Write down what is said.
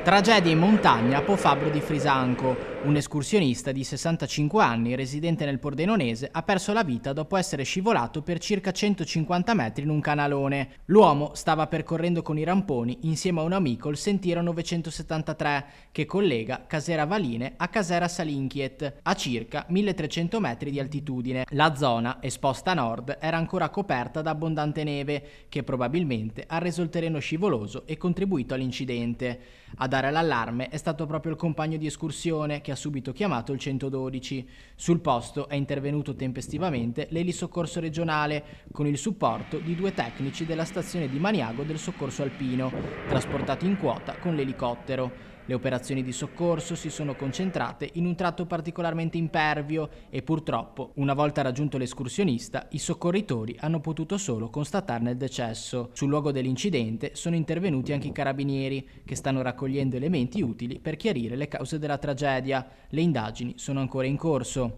Tragedia in montagna a Po Fabbro di Frisanco. Un escursionista di 65 anni, residente nel Pordenonese, ha perso la vita dopo essere scivolato per circa 150 metri in un canalone. L'uomo stava percorrendo con i ramponi insieme a un amico il sentiero 973 che collega Casera Valine a Casera Salinchiet, a circa 1300 metri di altitudine. La zona, esposta a nord, era ancora coperta da abbondante neve che probabilmente ha reso il terreno scivoloso e contribuito all'incidente. A dare l'allarme è stato proprio il compagno di escursione che ha subito chiamato il 112. Sul posto è intervenuto tempestivamente l'elisoccorso regionale con il supporto di 2 tecnici della stazione di Maniago del soccorso alpino, trasportati in quota con l'elicottero. Le operazioni di soccorso si sono concentrate in un tratto particolarmente impervio e purtroppo, una volta raggiunto l'escursionista, i soccorritori hanno potuto solo constatarne il decesso. Sul luogo dell'incidente sono intervenuti anche i carabinieri, che stanno raccogliendo elementi utili per chiarire le cause della tragedia. Le indagini sono ancora in corso.